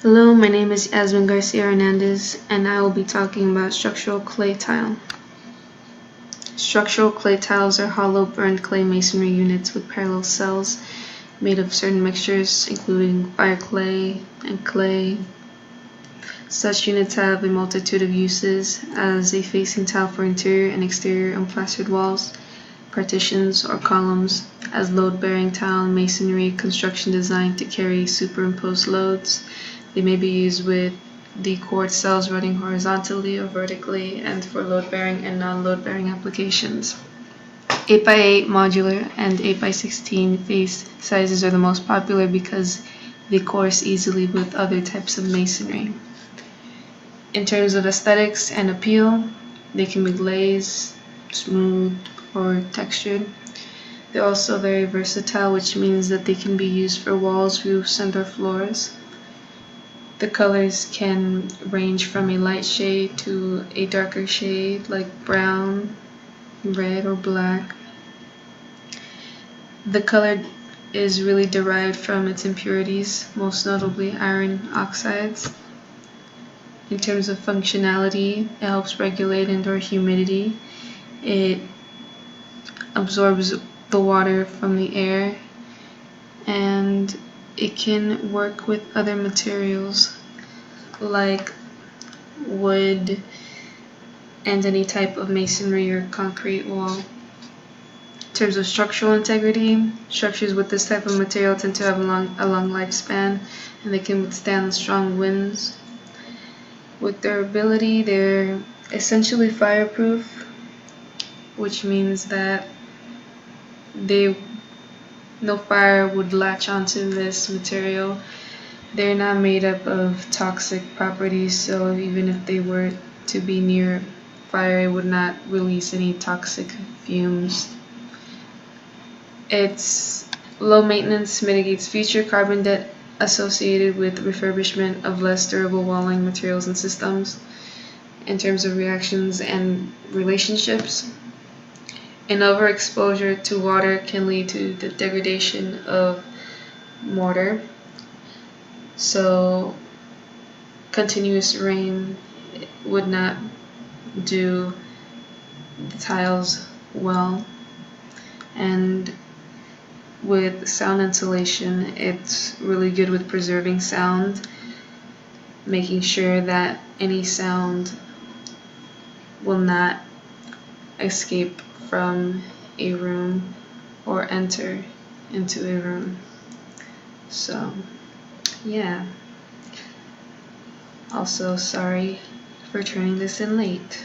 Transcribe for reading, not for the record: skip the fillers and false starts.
Hello, my name is Yasmin Garcia Hernandez, and I will be talking about structural clay tile. Structural clay tiles are hollow burned clay masonry units with parallel cells made of certain mixtures, including fire clay and clay. Such units have a multitude of uses as a facing tile for interior and exterior unplastered walls, partitions, or columns, as load-bearing tile masonry construction designed to carry superimposed loads. They may be used with the quartz cells running horizontally or vertically, and for load-bearing and non-load-bearing applications. 8x8 modular and 8x16 face sizes are the most popular because they course easily with other types of masonry. In terms of aesthetics and appeal, they can be glazed, smooth, or textured. They're also very versatile, which means that they can be used for walls, roofs, and/or floors. The colors can range from a light shade to a darker shade like brown, red, or black. The color is really derived from its impurities, most notably iron oxides. In terms of functionality, it helps regulate indoor humidity. It absorbs the water from the air, and it can work with other materials like wood and any type of masonry or concrete wall. In terms of structural integrity, structures with this type of material tend to have a long lifespan, and they can withstand strong winds. With durability, they're essentially fireproof, which means that no fire would latch onto this material. They're not made up of toxic properties, so even if they were to be near fire, it would not release any toxic fumes. Its low maintenance mitigates future carbon debt associated with refurbishment of less durable walling materials and systems. In terms of reactions and relationships, an overexposure to water can lead to the degradation of mortar. So continuous rain would not do the tiles well. And with sound insulation, it's really good with preserving sound, making sure that any sound will not escape from a room or enter into a room. So yeah. Also, sorry for turning this in late.